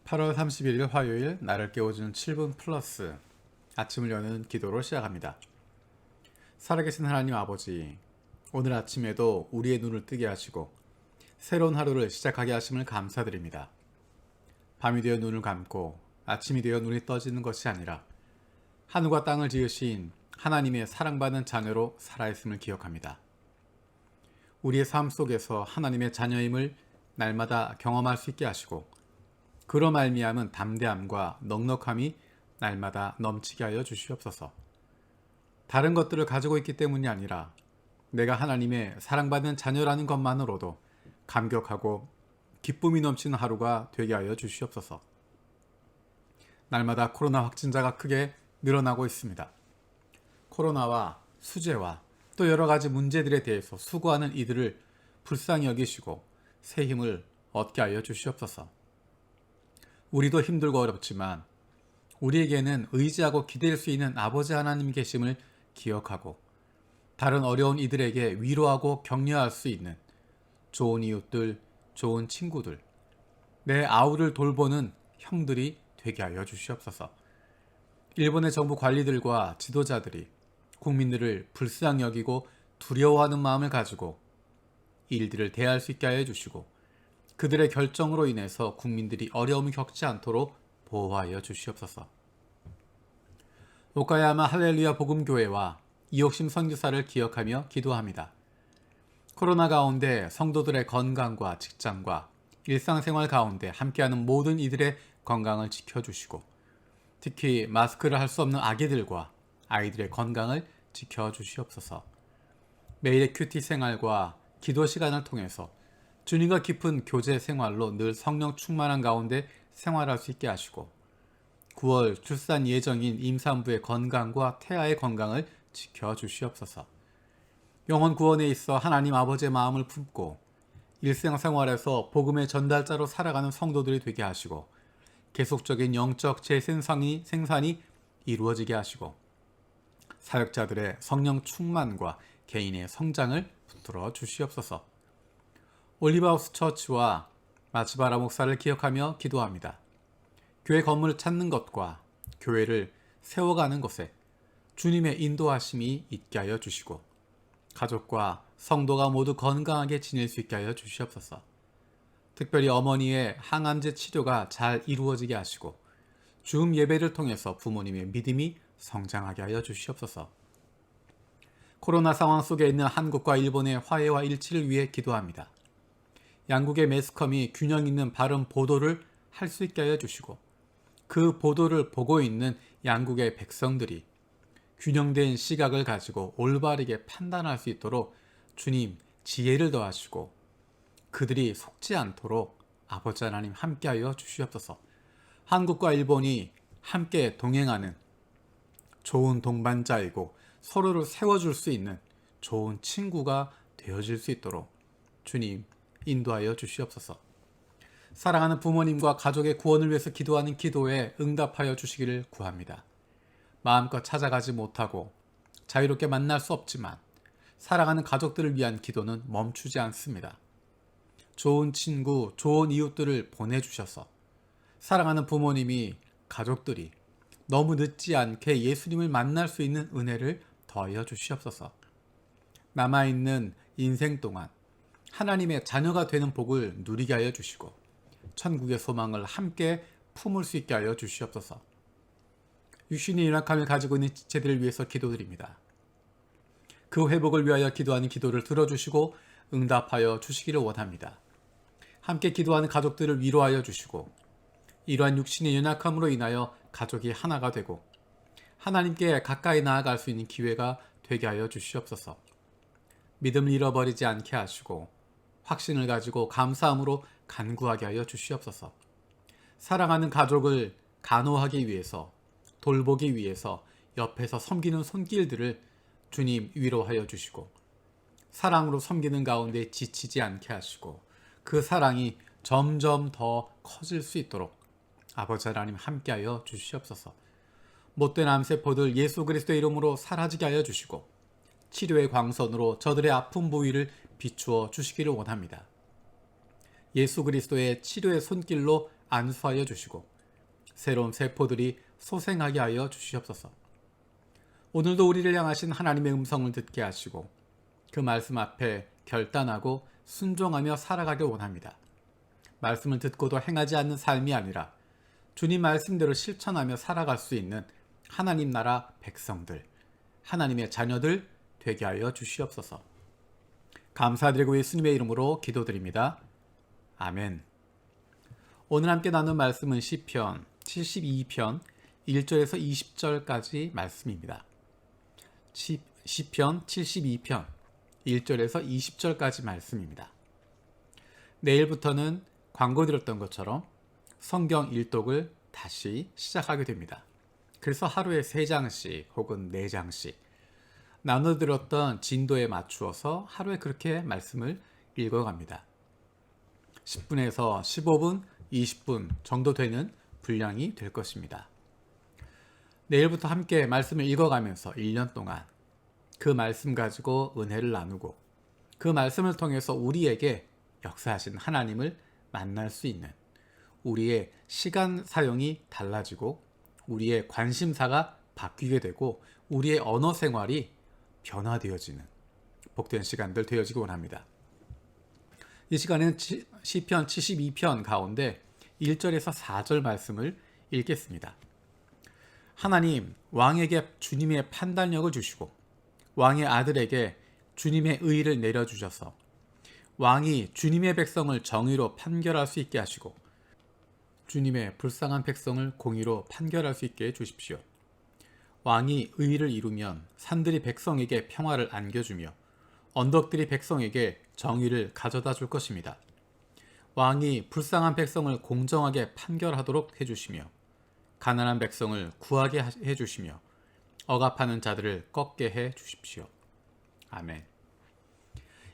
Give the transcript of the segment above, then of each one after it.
8월 31일 화요일 나를 깨워주는 7분 플러스 아침을 여는 기도로 시작합니다. 살아계신 하나님 아버지, 오늘 아침에도 우리의 눈을 뜨게 하시고 새로운 하루를 시작하게 하심을 감사드립니다. 밤이 되어 눈을 감고 아침이 되어 눈이 떠지는 것이 아니라 하늘과 땅을 지으신 하나님의 사랑받는 자녀로 살아있음을 기억합니다. 우리의 삶 속에서 하나님의 자녀임을 날마다 경험할 수 있게 하시고 그로 말미암은 담대함과 넉넉함이 날마다 넘치게 하여 주시옵소서. 다른 것들을 가지고 있기 때문이 아니라 내가 하나님의 사랑받는 자녀라는 것만으로도 감격하고 기쁨이 넘치는 하루가 되게 하여 주시옵소서. 날마다 코로나 확진자가 크게 늘어나고 있습니다. 코로나와 수재와 또 여러 가지 문제들에 대해서 수고하는 이들을 불쌍히 여기시고 새 힘을 얻게 하여 주시옵소서. 우리도 힘들고 어렵지만 우리에게는 의지하고 기댈 수 있는 아버지 하나님 계심을 기억하고 다른 어려운 이들에게 위로하고 격려할 수 있는 좋은 이웃들, 좋은 친구들, 내 아우를 돌보는 형들이 되게 하여 주시옵소서. 일본의 정부 관리들과 지도자들이 국민들을 불쌍히 여기고 두려워하는 마음을 가지고 일들을 대할 수 있게 하여 주시고 그들의 결정으로 인해서 국민들이 어려움을 겪지 않도록 보호하여 주시옵소서. 오카야마 할렐루야 복음교회와 이옥심 선교사를 기억하며 기도합니다. 코로나 가운데 성도들의 건강과 직장과 일상생활 가운데 함께하는 모든 이들의 건강을 지켜주시고 특히 마스크를 할 수 없는 아기들과 아이들의 건강을 지켜주시옵소서. 매일의 큐티 생활과 기도 시간을 통해서 주님과 깊은 교제 생활로 늘 성령 충만한 가운데 생활할 수 있게 하시고 9월 출산 예정인 임산부의 건강과 태아의 건강을 지켜주시옵소서. 영혼 구원에 있어 하나님 아버지의 마음을 품고 일상생활에서 복음의 전달자로 살아가는 성도들이 되게 하시고 계속적인 영적 재생산이 이루어지게 하시고 사역자들의 성령 충만과 개인의 성장을 붙들어 주시옵소서. 올리브하우스 처치와 마츠바라 목사를 기억하며 기도합니다. 교회 건물을 찾는 것과 교회를 세워가는 것에 주님의 인도하심이 있게 하여 주시고 가족과 성도가 모두 건강하게 지낼 수 있게 하여 주시옵소서. 특별히 어머니의 항암제 치료가 잘 이루어지게 하시고 줌 예배를 통해서 부모님의 믿음이 성장하게 하여 주시옵소서. 코로나 상황 속에 있는 한국과 일본의 화해와 일치를 위해 기도합니다. 양국의 매스컴이 균형 있는 바른 보도를 할 수 있게 하여 주시고 그 보도를 보고 있는 양국의 백성들이 균형된 시각을 가지고 올바르게 판단할 수 있도록 주님 지혜를 더하시고 그들이 속지 않도록 아버지 하나님 함께하여 주시옵소서. 한국과 일본이 함께 동행하는 좋은 동반자이고 서로를 세워줄 수 있는 좋은 친구가 되어질 수 있도록 주님 인도하여 주시옵소서. 사랑하는 부모님과 가족의 구원을 위해서 기도하는 기도에 응답하여 주시기를 구합니다. 마음껏 찾아가지 못하고 자유롭게 만날 수 없지만 사랑하는 가족들을 위한 기도는 멈추지 않습니다. 좋은 친구, 좋은 이웃들을 보내주셔서 사랑하는 부모님이, 가족들이 너무 늦지 않게 예수님을 만날 수 있는 은혜를 더하여 주시옵소서. 남아있는 인생 동안 하나님의 자녀가 되는 복을 누리게 하여 주시고 천국의 소망을 함께 품을 수 있게 하여 주시옵소서. 육신의 연약함을 가지고 있는 지체들을 위해서 기도드립니다. 그 회복을 위하여 기도하는 기도를 들어주시고 응답하여 주시기를 원합니다. 함께 기도하는 가족들을 위로하여 주시고 이러한 육신의 연약함으로 인하여 가족이 하나가 되고 하나님께 가까이 나아갈 수 있는 기회가 되게 하여 주시옵소서. 믿음을 잃어버리지 않게 하시고 확신을 가지고 감사함으로 간구하게 하여 주시옵소서. 사랑하는 가족을 간호하기 위해서 돌보기 위해서 옆에서 섬기는 손길들을 주님 위로하여 주시고 사랑으로 섬기는 가운데 지치지 않게 하시고 그 사랑이 점점 더 커질 수 있도록 아버지 하나님 함께하여 주시옵소서. 못된 암세포들 예수 그리스도의 이름으로 사라지게 하여 주시고 치료의 광선으로 저들의 아픈 부위를 비추어 주시기를 원합니다. 예수 그리스도의 치료의 손길로 안수하여 주시고 새로운 세포들이 소생하게 하여 주시옵소서. 오늘도 우리를 향하신 하나님의 음성을 듣게 하시고 그 말씀 앞에 결단하고 순종하며 살아가길 원합니다. 말씀을 듣고도 행하지 않는 삶이 아니라 주님 말씀대로 실천하며 살아갈 수 있는 하나님 나라 백성들, 하나님의 자녀들 되게 하여 주시옵소서. 감사드리고 예수님의 이름으로 기도드립니다. 아멘. 오늘 함께 나눈 말씀은 시편 72편 1절에서 20절까지 말씀입니다. 시편 72편 1절에서 20절까지 말씀입니다. 내일부터는 광고 드렸던 것처럼 성경 일독을 다시 시작하게 됩니다. 그래서 하루에 3장씩 혹은 4장씩 나눠드렸던 진도에 맞추어서 하루에 그렇게 말씀을 읽어갑니다. 10분에서 15분, 20분 정도 되는 분량이 될 것입니다. 내일부터 함께 말씀을 읽어가면서 1년 동안 그 말씀 가지고 은혜를 나누고 그 말씀을 통해서 우리에게 역사하신 하나님을 만날 수 있는 우리의 시간 사용이 달라지고 우리의 관심사가 바뀌게 되고 우리의 언어 생활이 변화되어지는 복된 시간들 되어지기 원합니다. 이 시간에는 시편 72편 가운데 1절에서 4절 말씀을 읽겠습니다. 하나님, 왕에게 주님의 판단력을 주시고 왕의 아들에게 주님의 의를 내려주셔서 왕이 주님의 백성을 정의로 판결할 수 있게 하시고 주님의 불쌍한 백성을 공의로 판결할 수 있게 해주십시오. 왕이 의를 이루면 산들이 백성에게 평화를 안겨주며 언덕들이 백성에게 정의를 가져다 줄 것입니다. 왕이 불쌍한 백성을 공정하게 판결하도록 해주시며 가난한 백성을 구하게 해주시며 억압하는 자들을 꺾게 해주십시오. 아멘.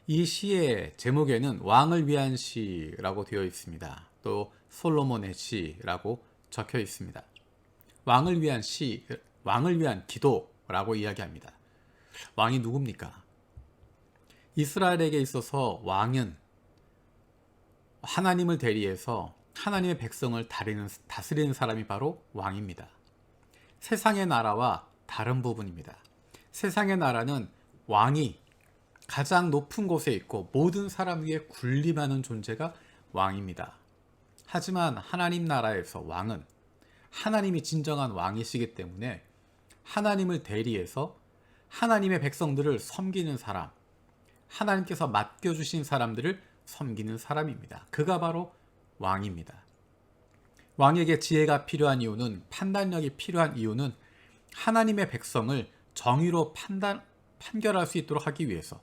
이 시의 제목에는 왕을 위한 시라고 되어 있습니다. 또 솔로몬의 시라고 적혀 있습니다. 왕을 위한 시, 왕을 위한 기도라고 이야기합니다. 왕이 누굽니까? 이스라엘에게 있어서 왕은 하나님을 대리해서 하나님의 백성을 다스리는 사람이 바로 왕입니다. 세상의 나라와 다른 부분입니다. 세상의 나라는 왕이 가장 높은 곳에 있고 모든 사람 위에 군림하는 존재가 왕입니다. 하지만 하나님 나라에서 왕은 하나님이 진정한 왕이시기 때문에 하나님을 대리해서 하나님의 백성들을 섬기는 사람, 하나님께서 맡겨주신 사람들을 섬기는 사람입니다. 그가 바로 왕입니다. 왕에게 지혜가 필요한 이유는, 판단력이 필요한 이유는 하나님의 백성을 정의로 판결할 수 있도록 하기 위해서,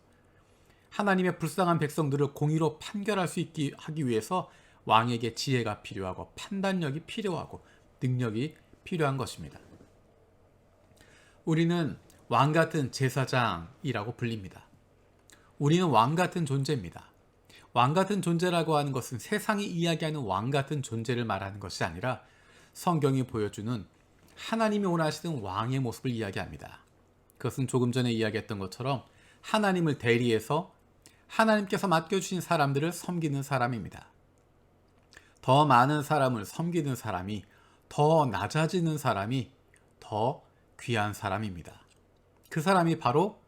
하나님의 불쌍한 백성들을 공의로 판결할 수 있게 하기 위해서 왕에게 지혜가 필요하고 판단력이 필요하고 능력이 필요한 것입니다. 우리는 왕 같은 제사장이라고 불립니다. 우리는 왕 같은 존재입니다. 왕 같은 존재라고 하는 것은 세상이 이야기하는 왕 같은 존재를 말하는 것이 아니라 성경이 보여주는 하나님이 원하시는 왕의 모습을 이야기합니다. 그것은 조금 전에 이야기했던 것처럼 하나님을 대리해서 하나님께서 맡겨주신 사람들을 섬기는 사람입니다. 더 많은 사람을 섬기는 사람이, 더 낮아지는 사람이 더 귀한 사람입니다. 그 사람이 바로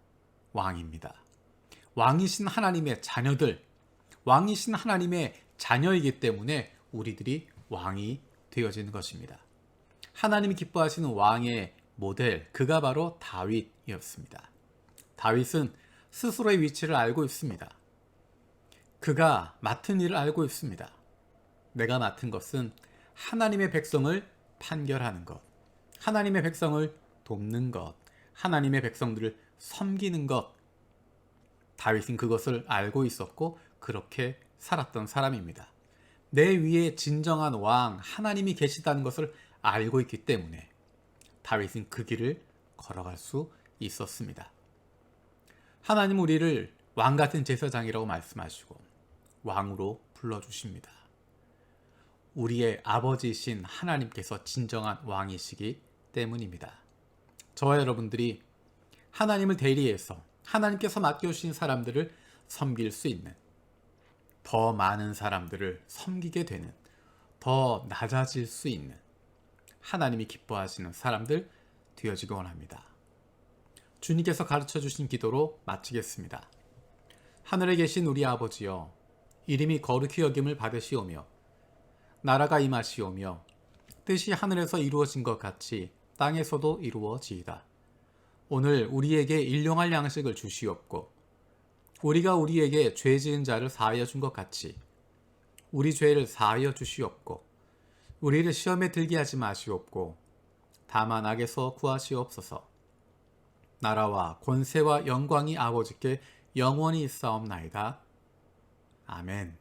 왕입니다. 왕이신 하나님의 자녀들, 왕이신 하나님의 자녀이기 때문에 우리들이 왕이 되어지는 것입니다. 하나님이 기뻐하시는 왕의 모델, 그가 바로 다윗이었습니다. 다윗은 스스로의 위치를 알고 있습니다. 그가 맡은 일을 알고 있습니다. 내가 맡은 것은 하나님의 백성을 판결하는 것, 하나님의 백성을 돕는 것, 하나님의 백성들을 섬기는 것. 다윗은 그것을 알고 있었고 그렇게 살았던 사람입니다. 내 위에 진정한 왕, 하나님이 계시다는 것을 알고 있기 때문에 다윗은 그 길을 걸어갈 수 있었습니다. 하나님 우리를 왕 같은 제사장이라고 말씀하시고 왕으로 불러주십니다. 우리의 아버지이신 하나님께서 진정한 왕이시기 때문입니다. 저와 여러분들이 하나님을 대리해서 하나님께서 맡겨주신 사람들을 섬길 수 있는, 더 많은 사람들을 섬기게 되는, 더 낮아질 수 있는 하나님이 기뻐하시는 사람들 되어지기 원합니다. 주님께서 가르쳐 주신 기도로 마치겠습니다. 하늘에 계신 우리 아버지여, 이름이 거룩히 여김을 받으시오며 나라가 임하시오며 뜻이 하늘에서 이루어진 것 같이 땅에서도 이루어지이다. 오늘 우리에게 일용할 양식을 주시옵고 우리가 우리에게 죄 지은 자를 사하여 준 것 같이 우리 죄를 사하여 주시옵고 우리를 시험에 들게 하지 마시옵고 다만 악에서 구하시옵소서. 나라와 권세와 영광이 아버지께 영원히 있사옵나이다. 아멘.